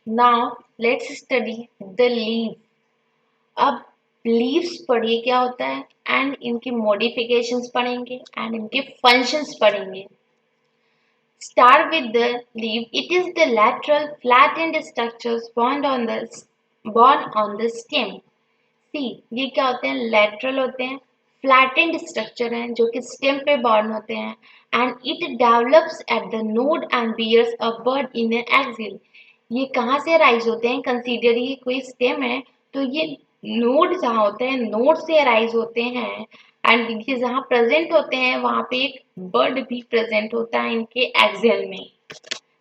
Now let's study the leave. अब leaves पढ़िए क्या होता है एंड इनकी मॉडिफिकेशंस पढ़ेंगे एंड इनके फंक्शंस पढ़ेंगे। Start with the leaf. It is the lateral flattened structures born on the stem. See, ये क्या होते हैं? Lateral होते हैं, flattened structure हैं जो कि stem पे born होते हैं and it develops at the node and bears a bud in an axil. ये कहाँ से अराइज होते हैं? कंसीडर ये कोई स्टेम है तो ये नोड जहाँ होते हैं नोड से अराइज होते हैं एंड ये जहाँ प्रेजेंट होते हैं वहां पे एक बर्ड भी प्रेजेंट होता है इनके एक्सियल में।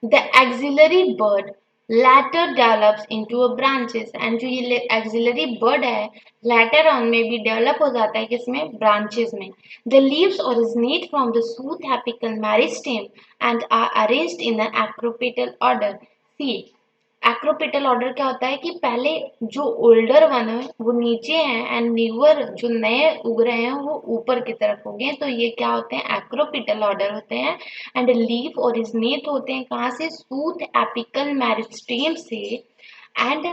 The axillary bud later develops into a branches and जो ये एक्सिलरी बर्ड है later on में भी डेवलप हो जाता है किसमें? ब्रांचेस में। The leaves originate from the shoots apical meristem and are arranged in an acropetal order. See, acropetal order क्या होता है कि पहले जो ओल्डर वन है वो नीचे हैं एंड न्यूअर जो नए उग रहे हैं वो ऊपर की तरफ हो गए, तो ये क्या होते हैं? एक्रोपेटल ऑर्डर होते हैं। एंड लीफ ओरिजिनेट होते हैं कहाँ से? सूट एपिकल मेरिस्टेम से एंड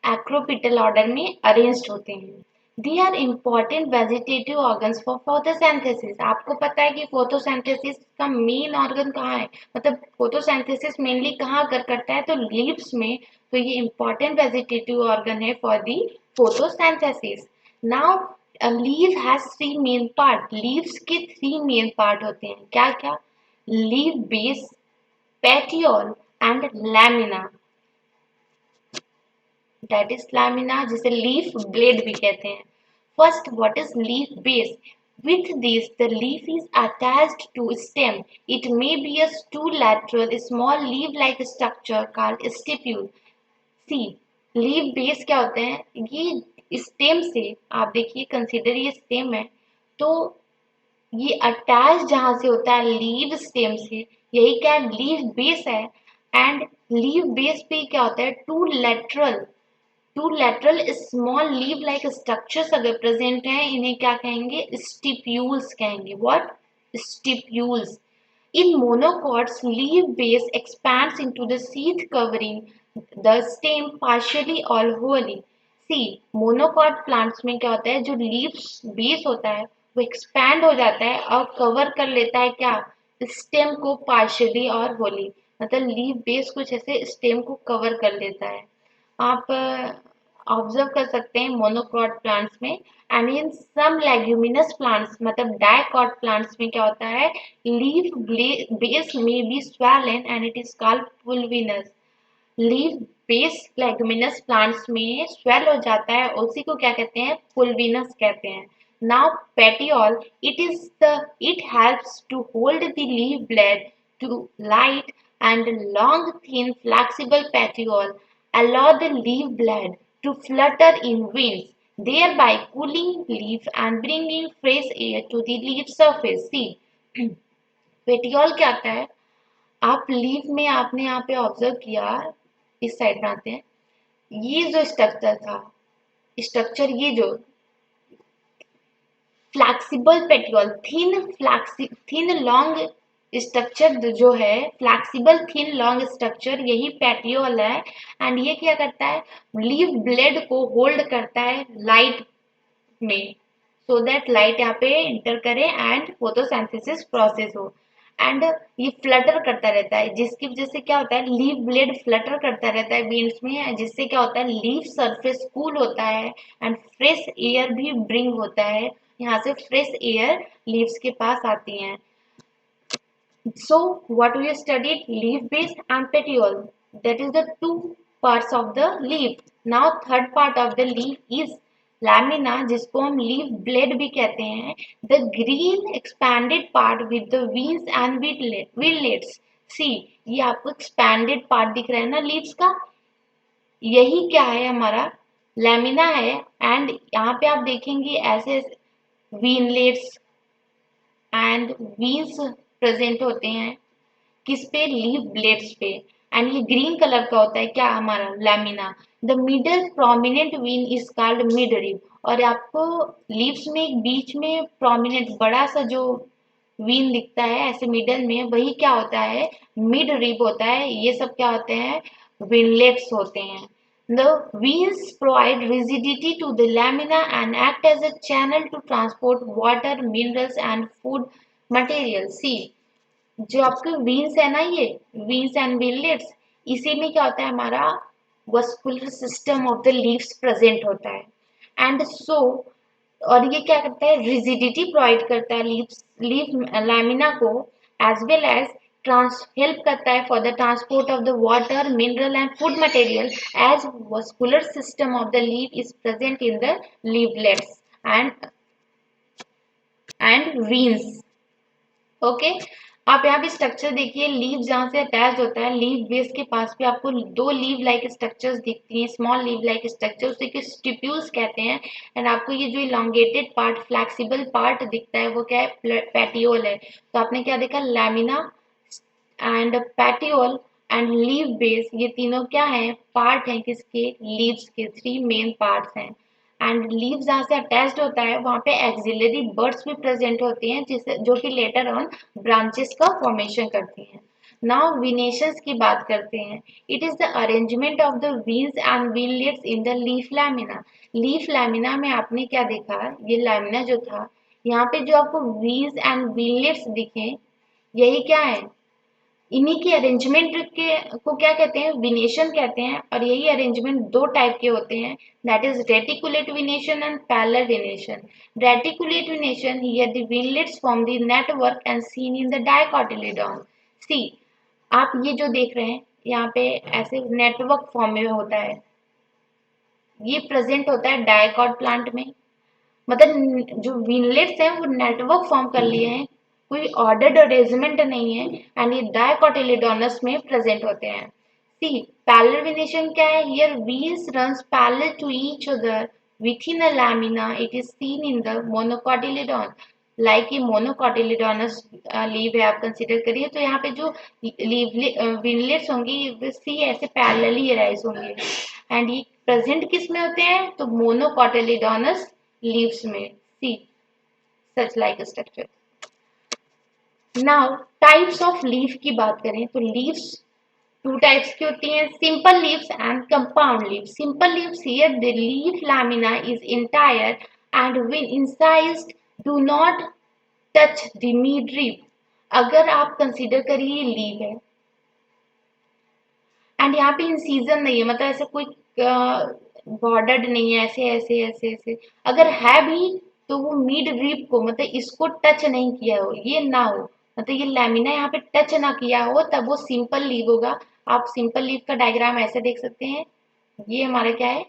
एक्रोपेटल ऑर्डर में अरेंज्ड होते हैं। They are important vegetative organs for photosynthesis. आपको पता है कि फोटोसिंथेसिस का मेन ऑर्गन कहाँ है, मतलब फोटोसिंथेसिस मेनली कहाँ अगर करता है? तो लीव्स में। तो ये इम्पॉर्टेंट वेजिटेटिव ऑर्गन है for the photosynthesis. Now leave has three main part. Leaves के थ्री मेन पार्ट होते हैं, क्या क्या? Leaf base, petiole and lamina. That is lamina, जिसे लीफ ब्लेड भी कहते हैं। First, what is leaf base? With this, the leaf is attached to stem. It may be a two lateral, small leaf-like structure called stipule. See, leaf base क्या होते हैं? ये stem से, आप देखिए, कंसिडर ये stem है, तो ये अटैच जहां से होता है लीव स्टेम से, यही क्या है? लीफ बेस है। एंड लीफ बेस पे क्या होता है? Two lateral small leaf like structures अगर प्रेजेंट हैं, इन्हें क्या कहेंगे? स्टिप्यूल्स कहेंगे। What? Stipules. In monocots, leaf base expands into the sheath covering the stem partially or wholly. See, monocot plants में क्या होता है? जो leaf base होता है वो expand हो जाता है और cover कर लेता है क्या? stem को partially और wholly, मतलब leaf base कुछ ऐसे stem को cover कर लेता है। आप ऑब्जर्व कर सकते हैं मोनोकॉट प्लांट्स में। And in some leguminous plants, मतलब डाइकॉट प्लांट्स में क्या होता है? लीफ बेस में be swollen and it is called pulvinus. Leaf base leguminous plants में स्वेल हो जाता है, उसी को क्या कहते हैं? पुल्विनस कहते हैं। Now petiole, it helps to hold the leaf blade to light, and long thin flexible petiole allow the leaf blade to flutter in winds, thereby cooling leaf and bringing fresh air to the leaf surface. See, petiole क्या आता है? आप leaf में आपने यहाँ पे observe किया, इस साइड में आते हैं, ये जो स्ट्रक्चर था, स्ट्रक्चर ये जो flexible petiole, thin long structure जो है, फ्लैक्सिबल थिन लॉन्ग स्ट्रक्चर, यही पेटियोल है। एंड ये क्या करता है? लीफ ब्लेड को होल्ड करता है लाइट में, सो दैट लाइट यहाँ पे इंटर करे एंड फोटोसिंथेसिस प्रोसेस हो। एंड ये फ्लटर करता रहता है, जिसकी वजह से क्या होता है? लीफ ब्लेड फ्लटर करता रहता है विंड्स में, जिससे क्या होता है? लीफ सरफेस कूल होता है एंड फ्रेश एयर भी ब्रिंग होता है, यहाँ से फ्रेश एयर लीव्स के पास आती हैं। So, what we studied? Leaf base and petiole. That is the two parts of the leaf. Now, third part of the leaf is lamina, जिसको हम leaf blade भी कहते हैं. The green expanded part with the veins and wheatlets. See, ये आपको expanded part दिख रहा है ना leaves का? यही क्या है? हमारा लैमिना है। एंड यहाँ पे आप देखेंगे ऐसे वीनलेट्स एंड वीन्स प्रेजेंट होते हैं, किस पे? लीफ ब्लेड्स पे। एंड ये ग्रीन कलर का होता है क्या? हमारा lamina. The mid prominent vein is called mid rib. और आपको लीव्स में एक बीच में प्रोमिनेंट बड़ा सा जो वीन दिखता है ऐसे मिडल में, वही क्या होता है? मिड रिब होता है। ये सब क्या होते हैं? विनलेट्स होते हैं। The veins provide rigidity to the lamina and act as a channel to transport water, minerals and food materials. See, जो आपके veins है ना, ये veins and winlets, इसी में क्या होता है, हमारा vascular system of the leaves present होता है। एंड सो और ये क्या करता है, रिजिडिटी प्रोवाइड करता है लीफ लैमिना को, एज वेल एज हेल्प करता है for the transport of the water, mineral and food material, as vascular system of the leaf is present in the leaflets and veins. Okay, आप यहाँ पे structure देखिए, leave जहाँ से attach होता है, लीव बेस के पास भी आपको दो लीव लाइक स्ट्रक्चर्स दिखती हैं, स्मॉल लीव लाइक स्ट्रक्चर, उसे कि स्टिप्यूल्स कहते हैं। एंड आपको ये जो इलोंगेटेड पार्ट, फ्लेक्सिबल पार्ट दिखता है, वो क्या है, पैटियोल है। तो आपने क्या देखा, lamina and petiole and leaf base, ये तीनों क्या है, पार्ट हैं किसके, लीव्स के, थ्री मेन पार्ट्स हैं। एंड लीव्स जहाँ से अटैच्ड होता है वहाँ पे एक्सिलरी बर्ड्स भी प्रेजेंट होती हैं, जिससे जो कि लेटर ऑन ब्रांचेस का फॉर्मेशन करती हैं। नाउ विनेशंस की बात करते हैं। It is the arrangement of the veins and veinlets in the leaf lamina. Leaf lamina में आपने क्या देखा, ये लैमिना जो था, यहाँ पे जो आपको वीन्स एंड वीनलेट्स दिखे, यही क्या है, इन्हीं की अरेंजमेंट के को क्या कहते हैं, विनेशन कहते हैं। और यही अरेंजमेंट दो टाइप के होते हैं, that is reticulate venation and parallel venation. Reticulate venation, here the veinlets form the network and seen in the dicotyledon. See, आप ये जो देख रहे हैं यहाँ पे ऐसे नेटवर्क फॉर्म में होता है, ये प्रेजेंट होता है डायकॉट प्लांट में। मतलब जो विनलेट्स हैं वो नेटवर्क फॉर्म कर लिए हैं, कोई ऑर्डर्ड अरेंजमेंट नहीं है, एंड ये डायकोटिलेडोनस में प्रेजेंट होते हैं। सी, पैरेलल वेनेशन क्या है, here veins runs parallel to each other within a lamina, it is seen in the monocotyledon. Like ये मोनोकोटिलेडोनस लीव है, आप कंसीडर करिए, तो यहाँ पे जो लीव विनलेट्स होंगी सी ऐसे पैरेलली अराइज होंगे। एंड ये प्रेजेंट किस में होते हैं, तो मोनोकोटिलेडोनस लीव्स में। See, such like structure. Now types of leaf की बात करें तो लीव्स टू टाइप्स की होती हैं, simple leaves and compound leaves. Simple leaves, here the leaf lamina is entire and when incised do not touch the midrib. अगर आप consider करिए लीव है एंड यहाँ पे इंसीजन नहीं है, मतलब ऐसे कोई बॉर्डर्ड नहीं है, ऐसे ऐसे ऐसे ऐसे, अगर है भी तो वो मिड रिब को, मतलब इसको टच नहीं किया हो, ये ना हो, मतलब ये लैमिना यहाँ पे टच ना किया हो, तब वो सिंपल लीव होगा। आप सिंपल लीव का डायग्राम ऐसे देख सकते हैं, ये हमारा क्या है,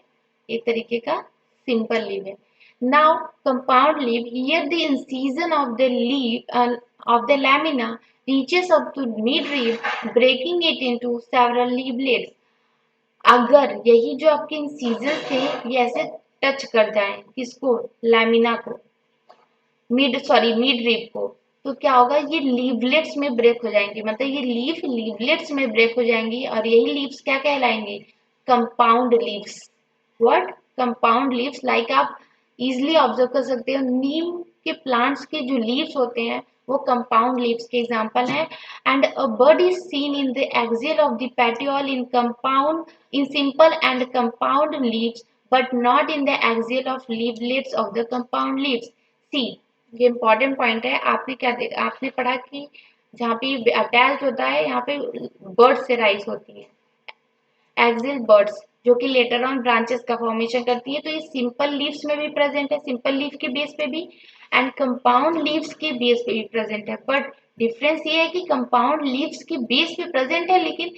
एक तरीके का सिंपल लीव है। Now compound leave, here the incision of the leave of the lamina reaches up to midrib, breaking it into several leaflets. अगर यही जो आपके इंसिजन थे ये ऐसे टच कर जाएं किसको, लैमिना को, मिड रिब को, तो क्या होगा, ये लीवलेट्स में ब्रेक हो जाएंगी, मतलब ये लीफ लीवलेट्स में ब्रेक हो जाएंगी, और यही लीव्स क्या कहलाएंगी, compound leaves. What, compound leaves. Like आप इजिली ऑब्जर्व कर सकते हो, नीम के प्लांट्स के जो लीव्स होते हैं वो कंपाउंड लीव्स के एग्जांपल हैं। And a bud is seen in the axial of the petiole in compound, in simple and compound leaves, but not in the axial of leaflets of the compound leaves. See, ये important point है, आपने क्या देखा, आपने पढ़ा कि जहाँ पे अटैच होता है यहाँ पे बर्ड से राइज होती है, एक्सियल बर्ड्स, जो कि लेटर ऑन ब्रांचेस का फॉर्मेशन करती है। तो ये सिंपल लीव्स में भी प्रेजेंट है, सिंपल लीफ के बेस पे भी, एंड कंपाउंड लीव्स के बेस पे भी प्रेजेंट है। बट डिफरेंस ये है कि कंपाउंड लीव्स के बेस पे प्रेजेंट है, लेकिन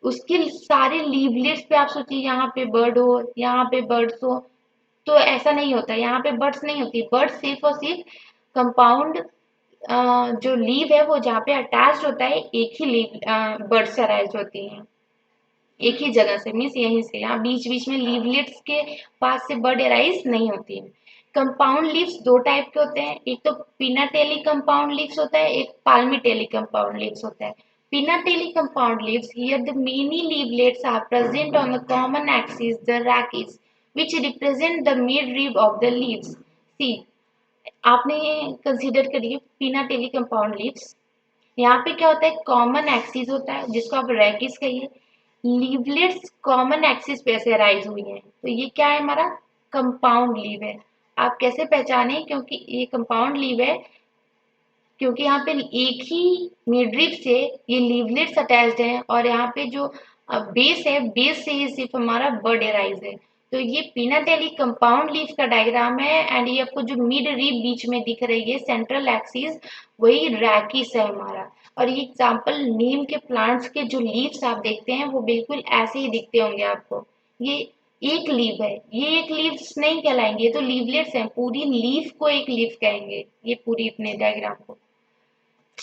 उसके सारे लीवलेट्स पे आप सोचिए, यहाँ पे बर्ड हो, यहाँ पे बर्ड्स हो, तो ऐसा नहीं होता, यहाँ पे बर्ड्स नहीं होती, बर्ड्स सिर्फ और सिर्फ कंपाउंड जो लीव है वो जहाँ पे अटैच्ड होता है, एक ही लीव बर्ड से अराइज होती है, एक ही जगह से, मीन्स यहीं से, यहाँ बीच बीच में लीवलेट्स के पास से बर्ड अराइज नहीं होती है। कंपाउंड लीव्स दो टाइप के होते हैं, एक तो पिनाटेली कंपाउंड लीव्स होता है, एक पाल्मिटेली कंपाउंड लीव्स होता है। Pinnately compound leaves, here the many leaflets are present on the common axis, the rachis, which represent the mid rib of the leaves. See, आपने कंसीडर करिए पिनाटेली कंपाउंड लीव्स, यहाँ पे क्या होता है, कॉमन एक्सिस होता है जिसको आप रैकिस कहिए, लीवलेट्स कॉमन एक्सिस पे ऐसे राइज हुई हैं, तो ये क्या है, हमारा कंपाउंड लीव है। आप कैसे पहचाने, क्योंकि ये कंपाउंड लीव है, क्योंकि यहाँ पे एक ही मिडरिप से ये लीवलेट्स अटैच्ड हैं, और यहाँ पे जो बेस है, बेस से ही सिर्फ हमारा बड एराइज है। तो ये पीनाटेली कंपाउंड लीफ का डायग्राम है, एंड ये आपको जो मिड रिप बीच में दिख रही है सेंट्रल एक्सिस, वही रैकिस है हमारा। और ये एग्जाम्पल नीम के प्लांट्स के जो लीव्स आप देखते हैं वो बिल्कुल ऐसे ही दिखते होंगे आपको। ये एक लीव है, ये एक लीव्स नहीं कहलाएंगे, ये तो लीवलेट्स हैं, पूरी लीफ को एक लीफ कहेंगे, ये पूरी अपने डायग्राम को।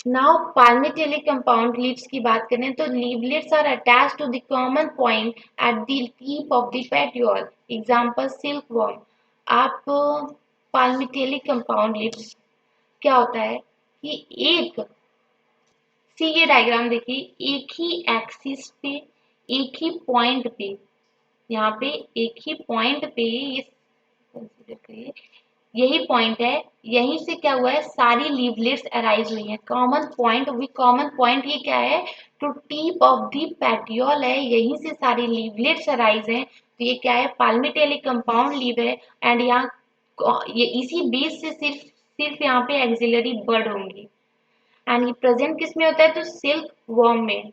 नाउ palmatelli compound leaves की बात करें तो leaflets are attached to the common point at the tip of the petiole. Example silkworm. आप palmatelli compound leaves क्या होता है कि एक सी, ये डायग्राम देखिए, एक ही एक्सिस पे, एक ही पॉइंट पे, यहाँ पे एक ही पॉइंट पे ये कंसीडर करिए, यही पॉइंट है, यहीं से क्या हुआ है, सारी लीवलेट्स अराइज हुई हैं। कॉमन पॉइंट, भी कॉमन पॉइंट ये क्या है, to tip of the petiole है, यहीं से सारी लीवलेट्स अराइज हैं। तो ये क्या है, पाल्मिटेली कंपाउंड लीव है, एंड यहाँ ये इसी बेस से सिर्फ सिर्फ यहाँ पे एक्सिलरी बड होंगी। एंड ये प्रेजेंट किस में होता है, तो सिल्क वॉर्म में,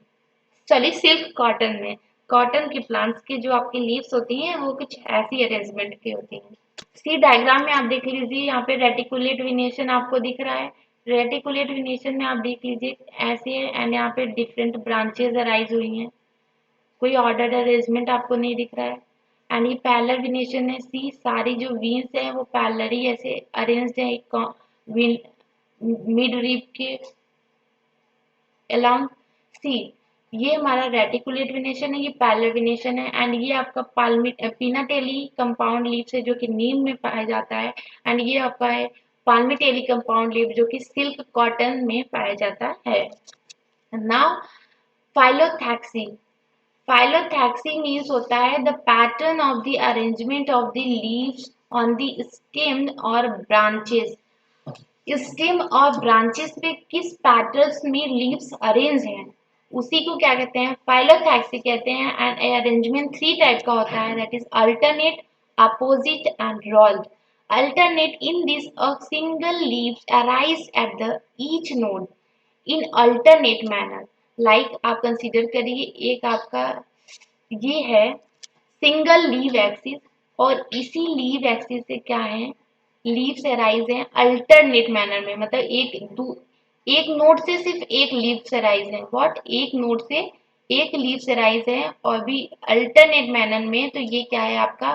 सॉरी सिल्क कॉटन में। कॉटन के प्लांट्स की जो आपकी लीव्स होती हैं वो कुछ ऐसी अरेंजमेंट की होती हैं। सी डायग्राम में आप देख लीजिए, यहाँ पे रेटिकुलेट वेनेशन आपको दिख रहा है। रेटिकुलेट वेनेशन में आप देख लीजिए ऐसे है, एंड यहाँ पे डिफरेंट ब्रांचेस अराइज हुई हैं, कोई ऑर्डर्ड अरेंजमेंट आपको नहीं दिख रहा है। एंड ये पैरेलल वेनेशन है, सी सारी जो वीन्स है वो पैरेलली ऐसे अरेंज्ड है एक मिड रिप के अलोंग। सी, ये हमारा रेटिकुलेट वेनेशन है, ये पैरेलल वेनेशन है, एंड ये आपका पीनाटेली कंपाउंड लीफ है जो कि नीम में पाया जाता है, एंड ये आपका है पाल्मिटेली कंपाउंड लीफ जो कि सिल्क कॉटन में पाया जाता है। नाउ फाइलोथैक्सी। फाइलोथैक्सी मीन्स होता है the pattern of the arrangement of the leaves on the stem और ब्रांचेस। स्टेम और ब्रांचेस पे किस पैटर्न्स में लीव्स अरेंज हैं, उसी को क्या कहते हैं, फाइलोथैक्सी कहते हैं। एंड अरेंजमेंट थ्री टाइप का होता है, that is alternate, opposite and rolled. Alternate, in this a single leaves arise at the each node in alternate manner. Like आप कंसीडर करिए, एक आपका ये है सिंगल लीव एक्सिस, और इसी लीव एक्सिस से क्या है, लीव से राइज है अल्टरनेट मैनर में, मतलब एक नोड से सिर्फ एक लीव से राइज है, व्हाट, एक नोड से एक लीव से राइज है, और भी अल्टरनेट मैनर में, तो ये क्या है आपका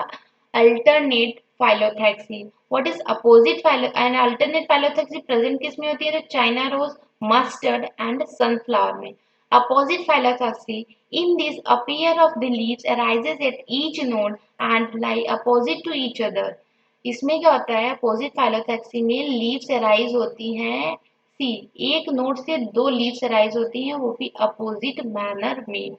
alternate phyllotaxy. What is opposite phyllo and alternate phyllotaxy present किस में होती है, तो China rose, mustard and sunflower में। Opposite phylloxera, in this, a pair of the leaves arises at each node and lie opposite to each other. इसमें क्या होता है, अपोजिट फाइलोथैक्सी में लीव्स अराइज होती हैं, सी एक नोड से दो लीव्स अराइज होती हैं, वो भी अपोजिट मैनर में।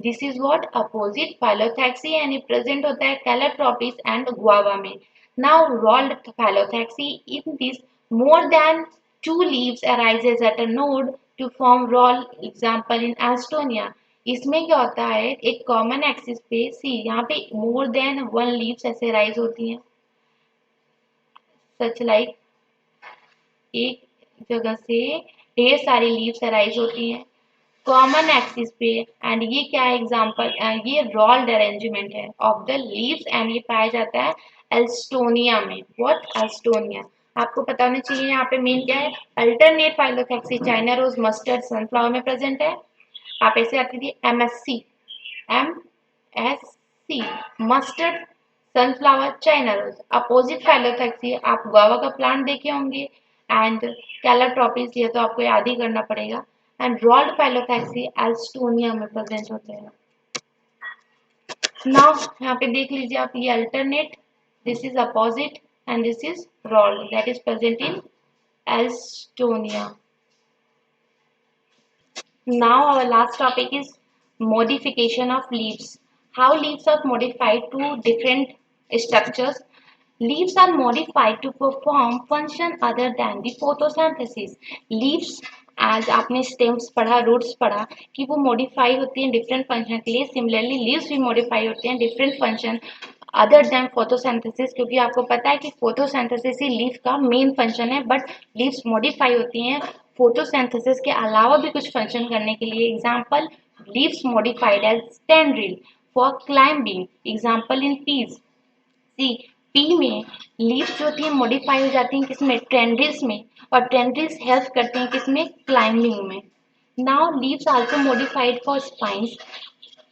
This is what opposite phyllotaxy, and present होता है कैलाट्रोपिस एंड गुआवा में। Now whorled phyllotaxy, in this more than two leaves arises at a node to form roll, example in Estonia. इसमें क्या होता है, एक common axis पे, सी यहाँ पे मोर देन वन लीव्स ऐसे राइज होती हैं, सच लाइक एक जगह से ढेर सारी लीव्स अराइज होती हैं कॉमन एक्सिस पे, एंड ये क्या है एग्जांपल, ये रोल्ड अरेंजमेंट है ऑफ द लीव्स, एंड ये पाया जाता है एल्स्टोनिया में। What, Alstonia. आपको पता होना चाहिए यहाँ पे मेन क्या है, alternate phyllotaxy China rose, mustard, sunflower में प्रेजेंट है। आप ऐसे आती थी MSC, MSC, mustard, sunflower, China rose. Opposite phyllotaxy आप गुआवा का प्लांट देखे होंगे, एंड कैलाट्रोपिस, ये तो आपको याद ही करना पड़ेगा। एंड रोल्ड फाइलोथैक्सी एल्स्टोनिया में प्रेजेंट होते हैं। नाउ यहाँ पे देख लीजिए आप, ये alternate, this is opposite, and this is rolled, that is present in Alstonia. Now our last topic is modification of leaves. How leaves are modified to different structures. Leaves are modified to perform function other than the photosynthesis. Leaves आज आपने stems पढ़ा, roots पढ़ा कि वो modify होती हैं different function के लिए। सिमिलरली लीव्स भी मॉडिफाई होते हैं different function other than photosynthesis, क्योंकि आपको पता है कि फोटोसिंथेसिस ही लीफ का मेन फंक्शन है, बट लीव्स मॉडिफाई होती हैं फोटोसिंथेसिस के अलावा भी कुछ फंक्शन करने के लिए। Example, leaves modified as tendril for climbing, example in peas. See, pea में लीव्स जो होती हैं मॉडिफाई हो जाती हैं किसमें, टेंड्रिल्स में, और टेंड्रिल्स हेल्प करते हैं किसमें, क्लाइंबिंग में। Now leaves also modified for spines,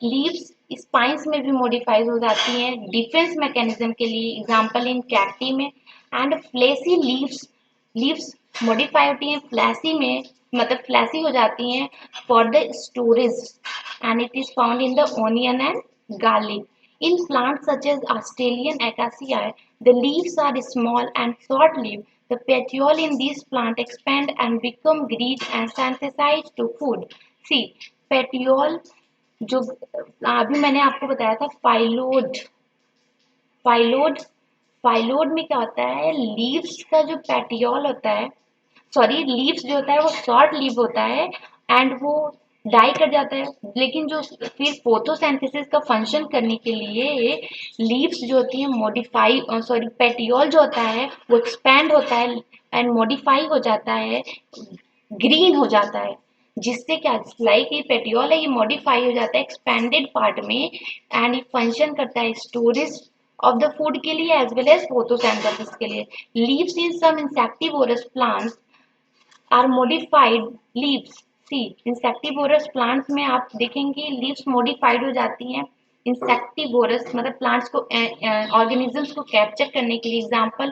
leaves spines में भी मॉडिफाइड हो जाती हैं डिफेंस मैकेनिज्म के लिए, एग्जाम्पल इन कैक्टी में। And fleshy leaves, leaves modify होती हैं फ्लैसी में, मतलब फ्लैसी हो जाती हैं for the storage, and it is found in the onion and garlic. In plants such as Australian acacia, the leaves are small and short-lived. The petiole in these plants expand and become green and synthesize to food. See, petiole जो अभी मैंने आपको बताया था phyllode, phyllode, phyllode में क्या होता है, लीव्स का जो पेटियोल होता है, सॉरी लीव्स जो होता है वो शॉर्ट लीव होता है एंड वो डाई कर जाता है, लेकिन जो फिर फोटोसिंथेसिस का फंक्शन करने के लिए लीव्स जो होती हैं मॉडिफाई, सॉरी पेटियोल जो होता है वो एक्सपैंड होता है एंड मॉडिफाई हो जाता है, ग्रीन हो जाता है, जिससे क्या, लाइक ये पेटियोल है ये मॉडिफाई हो जाता है एक्सपैंडेड पार्ट में, एंड ये फंक्शन करता है स्टोरेज ऑफ द फूड के लिए एज वेल एज फोटोसिंथेसिस के लिए। Leaves in some insectivorous plants are modified leaves. See, insectivorous plants में आप देखेंगे लीव्स मॉडिफाइड हो जाती हैं, इंसेक्टिवोरस मतलब प्लांट्स को ऑर्गेनिजम्स को कैप्चर करने के लिए। एग्जांपल,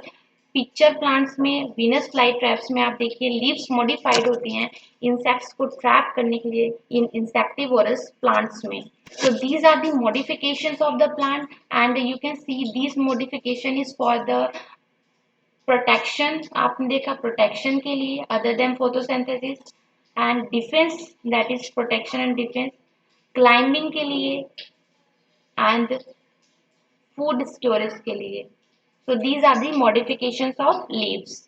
पिक्चर प्लांट्स में, वीनस फ्लाई ट्रैप्स में आप देखिए लीव्स मॉडिफाइड होती हैं इंसेक्ट्स को ट्रैप करने के लिए इन इंसेक्टिवोरस प्लांट्स में। So these are the modifications of the plant, and you can see these modification is for the protection, आपने देखा प्रोटेक्शन के लिए other than photosynthesis, and defence that is protection and defence, climbing के लिए, and food storage के लिए। So these are the modifications of leaves.